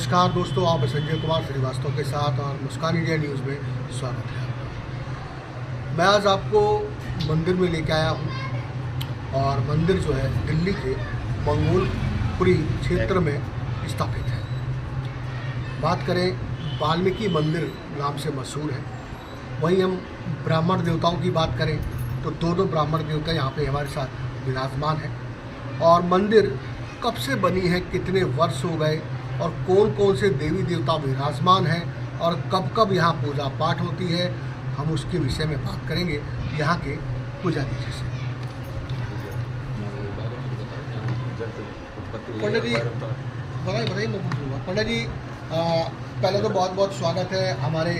नमस्कार दोस्तों, आप संजय कुमार श्रीवास्तव के साथ और मुस्कान इंडिया न्यूज़ में स्वागत है आपका। मैं आज आपको मंदिर में लेके आया हूँ और मंदिर जो है दिल्ली के मंगोलपुरी क्षेत्र में स्थापित है। बात करें वाल्मीकि मंदिर नाम से मशहूर है। वहीं हम ब्राह्मण देवताओं की बात करें तो दो ब्राह्मण देवता यहाँ पे हमारे साथ विराजमान है। और मंदिर कब से बनी है, कितने वर्ष हो गए और कौन कौन से देवी देवता विराजमान हैं और कब कब यहाँ पूजा पाठ होती है, हम उसके विषय में बात करेंगे यहाँ के पुजारी जी से। पंडित जी बताइए मैं पूछूँगा। पंडित जी पहले तो बहुत बहुत स्वागत है। हमारी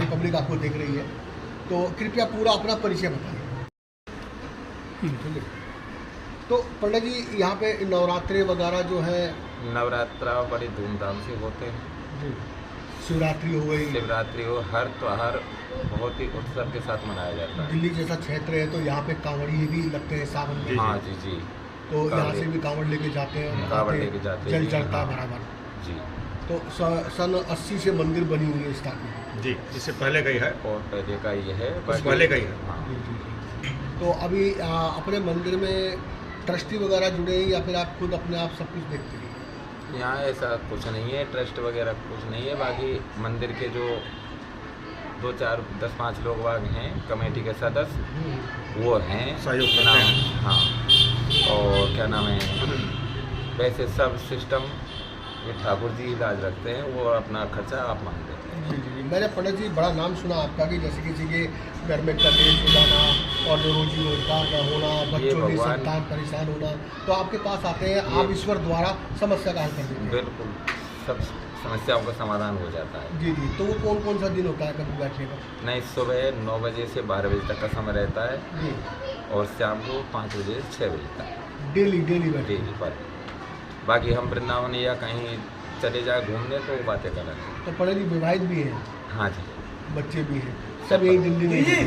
पब्लिक आपको देख रही है, तो कृपया पूरा अपना परिचय बताइए। तो पंडित जी यहाँ पे नवरात्रि वगैरह जो है, नवरात्रा बड़ी धूमधाम से होते हैं। शिवरात्रि हो गई, शिवरात्रि हो, हर त्योहार बहुत ही उत्सव के साथ मनाया जाता है। दिल्ली जैसा क्षेत्र है तो यहाँ पे कांवड़ी भी लगते हैं सावन में। हाँ जी जी। तो यहाँ से भी कांवड़ लेके जाते हैं, कांवड़ लेके जाते हैं, जल चढ़ता है बराबर जी। तो सन 80 से मंदिर बनी हुई है स्थापित जी। इससे पहले का ही है और पहले का ये है, पहले का ही है। हाँ। तो अभी अपने मंदिर में ट्रस्टी वगैरह जुड़े हैं या फिर आप खुद अपने आप सब कुछ देखते हैं? यहाँ ऐसा कुछ नहीं है, ट्रस्ट वगैरह कुछ नहीं है। बाकी मंदिर के जो 2 4 10 5 लोग वाग हैं कमेटी के सदस्य, वो हैं सहयोग क्या नाम है, हाँ। और क्या नाम है, वैसे सब सिस्टम ये ठाकुर जी इलाज रखते हैं, वो अपना खर्चा आप मान देते हैं। जी जी। मैंने पंडित जी बड़ा नाम सुना आपका कि जैसे किसी के घर में कलेश हो जाना और जो रोजी रोजगार का होना, बच्चों की संतान परेशान होना, तो आपके पास आते हैं, आप ईश्वर द्वारा समस्या का हल कर देते हैं। बिल्कुल, सब समस्याओं का समाधान हो जाता है। जी जी। तो वो कौन कौन सा दिन होता है कभी बैठने का? नहीं, सुबह 9 बजे से 12 बजे तक का समय रहता है जी। और शाम को 5 बजे से 6 बजे तक डेली बैठे? डेली पर। बाकी हम वृंदावन या कहीं चले जाए घूमने तो वो बातें कर रहे हैं। तो पंडित जी विवाहित भी हैं? हाँ जी। बच्चे भी हैं? सब यही दिल्ली में हैं?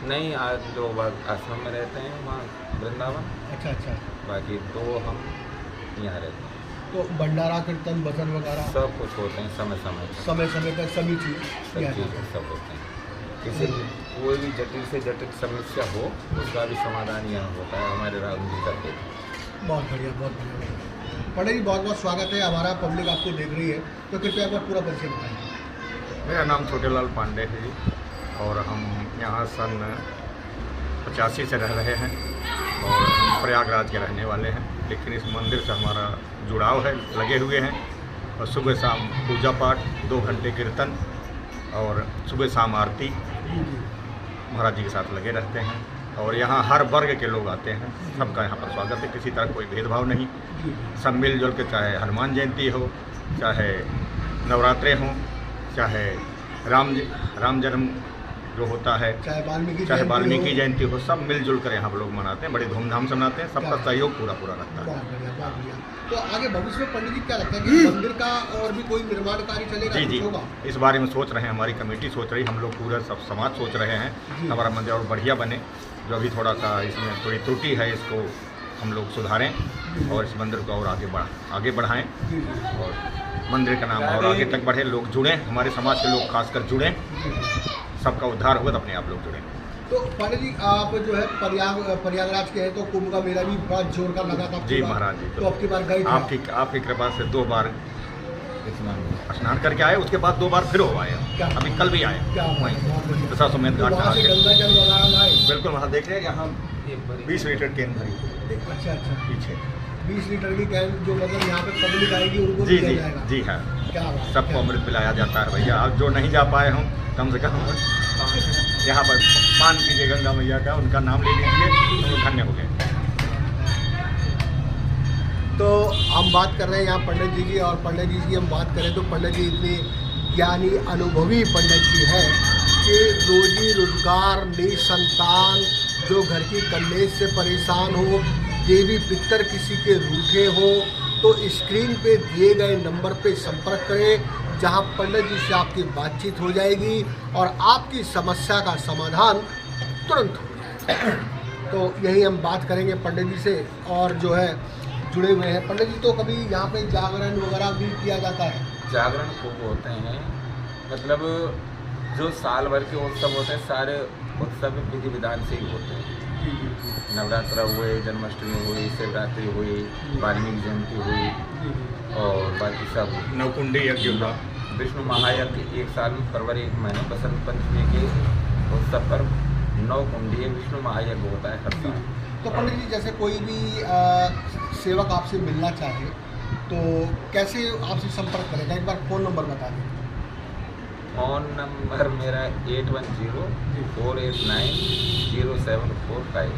नहीं, आज लोग आश्रम में रहते हैं वहाँ वृंदावन। अच्छा अच्छा। बाकी तो हम यहाँ रहते हैं। तो भंडारा कीर्तन भजन वगैरह सब कुछ होते हैं समय पर सभी चीज़ सब होते हैं। किसी कोई भी जटिल से जटिल समस्या हो उसका भी समाधान यहाँ होता है, हमारे राम जी करते हैं। बहुत बढ़िया बहुत बढ़िया। पंडित जी बहुत बहुत स्वागत है। हमारा पब्लिक आपको देख रही है, तो कृपया आपका पूरा परिचय बताइए। मेरा नाम छोटेलाल पांडे है जी, और हम यहाँ सन 85 से रह रहे हैं और हम प्रयागराज के रहने वाले हैं। लेकिन इस मंदिर से हमारा जुड़ाव है, लगे हुए हैं। और सुबह शाम पूजा पाठ, 2 घंटे कीर्तन और सुबह शाम आरती महाराज जी के साथ लगे रहते हैं। और यहाँ हर वर्ग के लोग आते हैं, सबका यहाँ पर स्वागत है। किसी तरह कोई भेदभाव नहीं, सब मिलजुल के, चाहे हनुमान जयंती हो, चाहे नवरात्रे हों, चाहे राम जन्म जो होता है, चाहे वाल्मीकि जयंती हो, सब मिलजुल कर यहाँ पर लोग मनाते हैं। बड़ी धूमधाम से मनाते हैं, सबका सहयोग पूरा रहता है। बहुत बढ़िया बहुत बढ़िया। तो आगे भविष्य में पंडित जी क्या लगता है कि मंदिर का और भी कोई निर्माण कार्य चलेगा? जी जी, इस बारे में सोच रहे हैं, हमारी कमेटी सोच रही, हम लोग पूरा सब समाज सोच रहे हैं हमारा मंदिर और बढ़िया बने। जो अभी थोड़ा सा इसमें थोड़ी त्रुटि है, इसको हम लोग सुधारें और इस मंदिर को और आगे बढ़ाएं और मंदिर का नाम और आगे तक बढ़े, लोग जुड़ें, हमारे समाज के लोग खासकर जुड़ें, सबका उद्धार होगा तो अपने आप लोग जुड़ें। तो पंडित जी आप जो है प्रयागराज के हैं, तो कुंभ का मेला भी बड़ा जोर का लगा था जी महाराज जी। तो आपकी बार गए आपकी कृपा से 2 बार स्नान करके आए, उसके बाद 2 बार फिर हो आए, अभी कल भी आए वहीं दशाश्वमेध घाट गंगा जल वगैरह लाए? बिल्कुल, वहाँ देख रहे हैं यहाँ 20 लीटर कैन भरी। अच्छा पीछे 20 लीटर की कैन जो मतलब यहाँ पे पब्लिक आएगी उनको जी दिया जी जाएगा? जी हाँ, क्या बात, सबको अमृत पिलाया जाता है भैया। आप जो नहीं जा पाए हों, कम से कम यहाँ पर पान कीजिए गंगा मैया का, उनका नाम ले लीजिए तो वो धन्य हो गए। तो हम बात कर रहे हैं यहाँ पंडित जी की, और पंडित जी की हम बात करें तो पंडित जी इतनी ज्ञानी अनुभवी पंडित जी हैं कि रोजी रोजगार, निसंतान, जो घर की कलेश से परेशान हो, देवी पितर किसी के रूठे हो, तो स्क्रीन पे दिए गए नंबर पे संपर्क करें, जहां पंडित जी से आपकी बातचीत हो जाएगी और आपकी समस्या का समाधान तुरंत हो जाएगा। तो यही हम बात करेंगे पंडित जी से, और जो है जुड़े हुए हैं। पंडित जी, तो कभी यहाँ पे जागरण वगैरह भी किया जाता है? जागरण खूब होते हैं, मतलब जो साल भर के उत्सव होते हैं सारे उत्सव विधि विधान से ही होते हैं। नवरात्र हुए, जन्माष्टमी हुई, शिवरात्रि हुई, वाल्मीकि जयंती हुई और बाकी सब नवकुंडी यज्ञ हुआ, विष्णु महायज्ञ एक साल में फरवरी एक महीने बसंत पंचमी के उत्सव पर नवकुंडीय विष्णु महायज्ञ होता है हर साल। तो पंडित जी, जैसे कोई भी सेवक आपसे मिलना चाहे तो कैसे आपसे संपर्क करेगा? एक बार फ़ोन नंबर बता दें। फ़ोन नंबर मेरा 8104890745।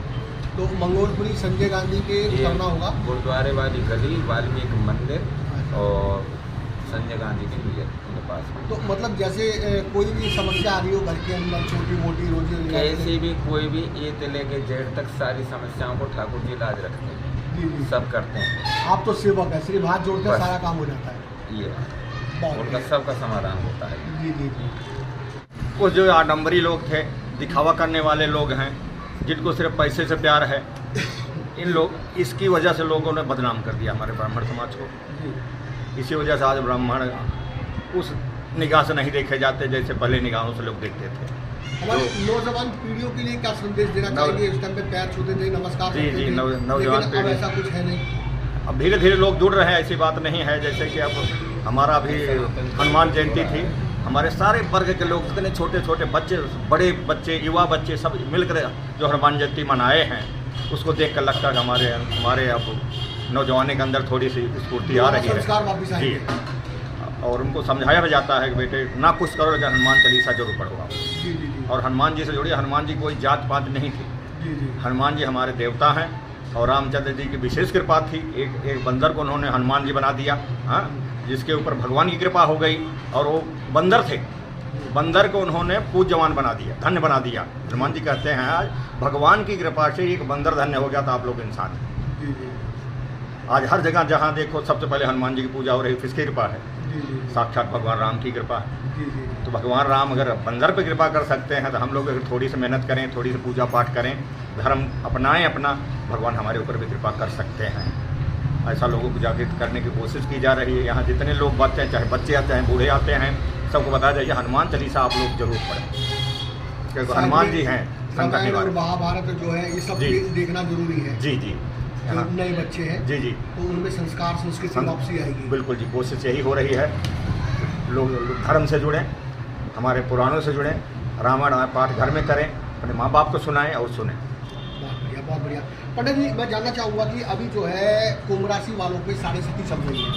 तो मंगोलपुरी संजय गांधी के करना होगा, गुरुद्वारे वाली गली, वाल्मीकि मंदिर और संजय गांधी के लिए उनके पास में। तो मतलब जैसे कोई भी समस्या आ रही हो घर के अंदर, छोटी मोटी रोजी कैसी भी कोई भी ए से लेके जेड तक सारी समस्याओं को ठाकुर जी इलाज रखते हैं, जी सब करते हैं। आप तो सेवक है, सिर्फ हाथ जोड़ते बस। सारा काम हो जाता है। ये बहुत उनका बढ़िया। सबका समाधान होता है। जी जी जी। कुछ जो आडम्बरी लोग थे, दिखावा करने वाले लोग हैं, जिनको सिर्फ पैसे से प्यार है, इन लोग इसकी वजह से लोगों ने बदनाम कर दिया हमारे ब्राह्मण समाज को। जी। इसी वजह से आज ब्राह्मण उस निगाह से नहीं देखे जाते जैसे पहले निगाहों से लोग देखते थे। हमारे नौजवान पीढ़ियों के लिए क्या संदेश देना चाहेंगे? इस टाइम पे पैर छूते थे, नमस्कार जी, करते जी, थे, नौजवान लेकिन अब पीढ़ी। ऐसा कुछ है नहीं। अब धीरे धीरे लोग जुड़ रहे हैं, ऐसी बात नहीं है। जैसे कि अब हमारा भी हनुमान जयंती थी, हमारे सारे वर्ग के लोग, इतने छोटे छोटे बच्चे, बड़े बच्चे, युवा बच्चे सब मिलकर जो हनुमान जयंती मनाए हैं, उसको देख कर लगता है हमारे अब नौजवानों के अंदर थोड़ी सी स्फूर्ति आ रही है। संस्कार वापस जी, आएंगे। और उनको समझाया भी जाता है कि बेटे ना कुछ करो लेकिन हनुमान चालीसा जरूर पढ़ो आप। जी जी जी। और हनुमान जी से जुड़िए। हनुमान जी कोई जात पात नहीं थी, जी जी। हनुमान जी हमारे देवता हैं और रामचंद्र जी की विशेष कृपा थी। एक बंदर को उन्होंने हनुमान जी बना दिया, हाँ, जिसके ऊपर भगवान की कृपा हो गई। और वो बंदर थे, बंदर को उन्होंने पूज्यवान बना दिया, धन्य बना दिया। हनुमान जी कहते हैं आज भगवान की कृपा से एक बंदर धन्य हो गया था, आप लोग इंसान हैं। जी जी। आज हर जगह जहाँ देखो सबसे पहले हनुमान जी की पूजा हो रही, किसकी कृपा है? जी जी। साक्षात भगवान राम की कृपा है। जी जी। तो भगवान राम अगर बंदर पे कृपा कर सकते हैं तो हम लोग अगर थोड़ी सी मेहनत करें, थोड़ी सी पूजा पाठ करें, धर्म अपनाएं अपना, भगवान हमारे ऊपर भी कृपा कर सकते हैं। ऐसा लोगों को जागृत करने की कोशिश की जा रही है। यहाँ जितने लोग आते हैं, चाहे बच्चे आते हैं, बूढ़े आते हैं, सबको बताया जाइए हनुमान चालीसा आप लोग जरूर पढ़ें, क्योंकि हनुमान जी हैं संकट रामायण और निवारक। महाभारत जो है ये सब जी। देखना जरूरी है। जी जी, जो यहाँ नए बच्चे हैं जी जी तो उनमें संस्कार संस्कृति वापसी आएगी। बिल्कुल जी, कोशिश यही हो रही है। लोग धर्म से जुड़ें, हमारे पुराणों से जुड़ें, रामायण पाठ घर में करें, अपने माँ बाप को सुनाएं और सुनें। बहुत बढ़िया, बहुत बढ़िया। पंडित जी, मैं जानना चाहूँगा कि अभी जो है कुंभ राशि वालों पे 7.5 चल रही है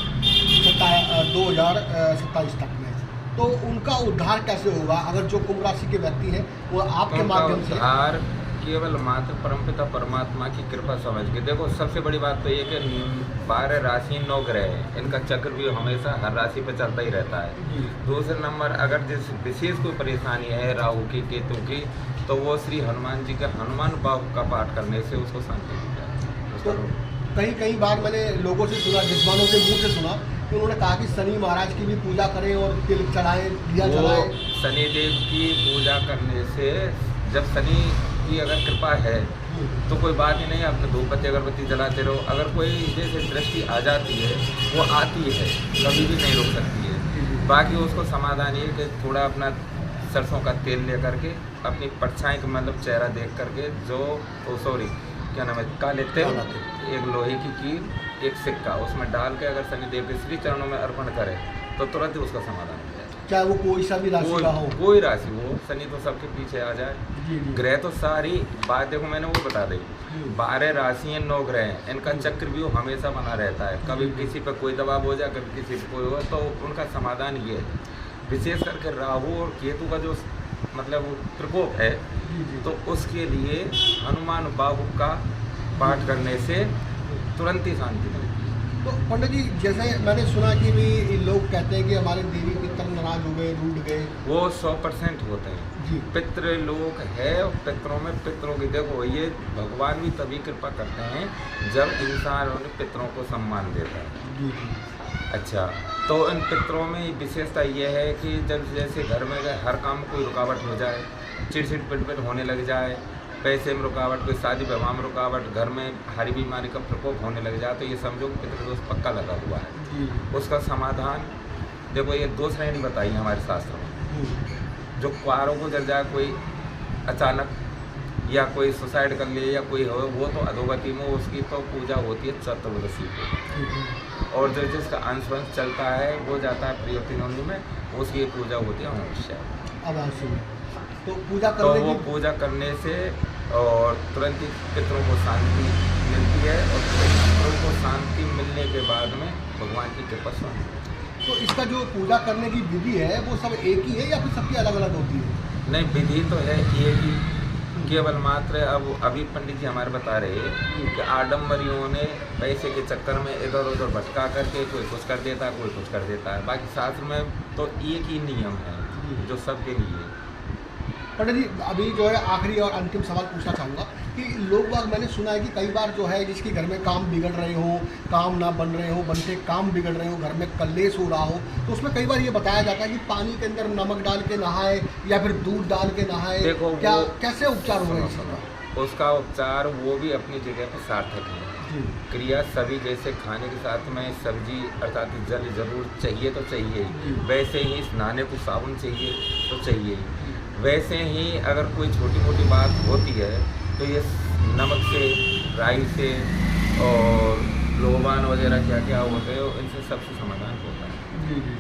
2027 तक में, तो उनका उद्धार कैसे होगा? अगर जो कुंभ राशि के व्यक्ति हैं वो आपके उनका माध्यम से उद्धार केवल मात्र परमपिता परमात्मा की कृपा समझ के। देखो सबसे बड़ी बात तो ये कि 12 राशि 9 ग्रह है, इनका चक्र भी हमेशा हर राशि पे चलता ही रहता है। दूसरे नंबर, अगर जिस विशेष कोई परेशानी है राहु की, केतु की, तो वो श्री हनुमान जी का हनुमान बाहु का पाठ करने से उसको शांति मिल जाए। तो कई बार मैंने लोगों से सुना, विद्वानों के मुंह से सुना कि उन्होंने कहा कि शनि महाराज की भी पूजा करें और तिल चढ़ाएं, दिया वो जलाएं। शनिदेव की पूजा करने से, जब शनि की अगर कृपा है तो कोई बात ही नहीं, आप धूप बत्ती अगरबत्ती जलाते रहो। अगर कोई जैसे दृष्टि आ जाती है, वो आती है, कभी भी नहीं रोक सकती है। बाकी उसको समाधान ये कि थोड़ा अपना सरसों का तेल ले करके अपनी परछाई का मतलब चेहरा देख करके क्या नाम है, काले तेल, एक लोहे की कील, एक सिक्का उसमें डाल के अगर शनिदेव के श्री चरणों में अर्पण करे तो तुरंत ही उसका समाधान हो जाए। चाहे वो कोई सा भी राशि का हो, कोई राशि हो, शनि तो सबके पीछे आ जाए। जी जी। ग्रह तो सारी बात देखो मैंने वो बता दी, 12 राशि हैं, 9 ग्रह हैं, इनका चक्रव्यूह हमेशा बना रहता है। कभी किसी पर कोई दबाव हो जाए, कभी किसी पर कोई हो, तो उनका समाधान ये है। विशेष करके राहु और केतु का जो मतलब प्रकोप है, तो उसके लिए हनुमान बाहु का पाठ करने से तुरंत ही शांति मिलती है। तो पंडित जी, जैसे मैंने सुना कि भी लोग कहते हैं कि हमारे देवी पितर नाराज हो गए, रूठ गए, वो 100% होते हैं जी। पितृ लोग है, और पितरों में पितरों की देखो, ये भगवान भी तभी कृपा करते हैं जब इंसान उन्हें पितरों को सम्मान देता है। जी जी। अच्छा, तो इन पितरों में विशेषता ये है कि जब जैसे घर में हर काम में कोई रुकावट हो जाए, चिड़चिड़ पिटपिट होने लग जाए, पैसे में रुकावट, कोई शादी विवाह में रुकावट, घर में भारी बीमारी का प्रकोप होने लग जाए तो ये समझो पितृदोष पक्का लगा हुआ है। उसका समाधान देखो, ये 2 श्रेणी बताई हमारे शास्त्रों में। जो कुआरों को जल जाए कोई अचानक, या कोई सुसाइड कर ले, या कोई हो, वो तो अधोगति में उसकी तो पूजा होती है चतुर्दशी को। और जो जिसका अंश वंश चलता है वो जाता है प्रियवती नवमी में, उसकी पूजा होती है अमावस्या। तो पूजा तो वो पूजा करने से और तुरंत ही पितरों को शांति मिलती है, और पितरों को शांति मिलने के बाद में भगवान की कृपा सुनती। तो इसका जो पूजा करने की विधि है वो सब एक ही है या फिर सबकी अलग अलग होती है? नहीं, विधि तो है एक ही, केवल मात्र अब अभी पंडित जी हमारे बता रहे हैं कि आडम्बरियों ने पैसे के चक्कर में इधर उधर भटका करके कोई कुछ कर देता है, कोई कुछ कर देता है। बाकी शास्त्र में तो एक ही नियम है जो सबके लिए। पंडित जी, अभी जो है आखिरी और अंतिम सवाल पूछना चाहूँगा कि लोग बाग, मैंने सुना है कि कई बार जो है जिसके घर में काम बिगड़ रहे हो, काम ना बन रहे हो, बनते काम बिगड़ रहे हो, घर में कलेश हो रहा हो, तो उसमें कई बार ये बताया जाता है कि पानी के अंदर नमक डाल के नहाए या फिर दूध डाल के नहाए। देखो, क्या कैसे उपचार होगा इसका? उसका उपचार वो भी अपनी जगह पर सार्थक है। क्रिया सभी, जैसे खाने के साथ में सब्जी अर्थात जल जरूर चाहिए तो चाहिए ही, वैसे ही नहाने को साबुन चाहिए तो चाहिए ही, वैसे ही अगर कोई छोटी मोटी बात होती है तो ये नमक से, राई से और लोबान वगैरह क्या क्या होते हैं, इनसे सबसे समाधान होता है। जी।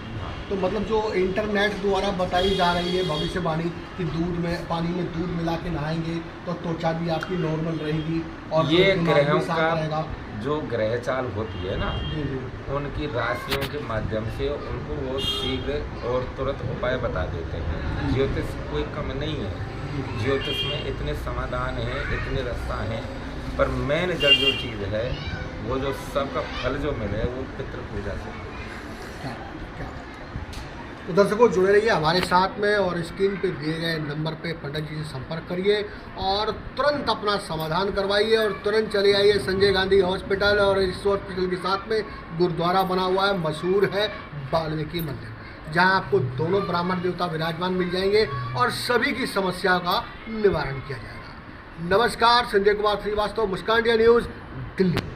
तो मतलब जो इंटरनेट द्वारा बताई जा रही है भविष्यवाणी कि दूध में, पानी में दूध मिला के नहाएंगे तो त्वचा भी आपकी नॉर्मल रहेगी और ये ग्रहों का रहेगा। जो ग्रह चाल होती है ना, जी। उनकी राशियों के माध्यम से उनको वो शीघ्र और तुरंत उपाय बता देते हैं। ज्योतिष कोई कम नहीं है, ज्योतिष में इतने समाधान हैं, इतने रास्ता हैं, पर मेन जड़ जो चीज़ है वो जो सबका फल जो मिले वो पितृ पूजा से। तो दर्शकों, जुड़े रहिए हमारे साथ में और स्क्रीन पे दिए गए नंबर पे पंडित जी से संपर्क करिए और तुरंत अपना समाधान करवाइए और तुरंत चले आइए संजय गांधी हॉस्पिटल। और इस हॉस्पिटल के साथ में गुरुद्वारा बना हुआ है, मशहूर है वाल्मीकि मंदिर, जहां आपको दोनों ब्राह्मण देवता विराजमान मिल जाएंगे और सभी की समस्या का निवारण किया जाएगा। नमस्कार, संजय कुमार श्रीवास्तव, मुस्कान इंडिया न्यूज़, दिल्ली।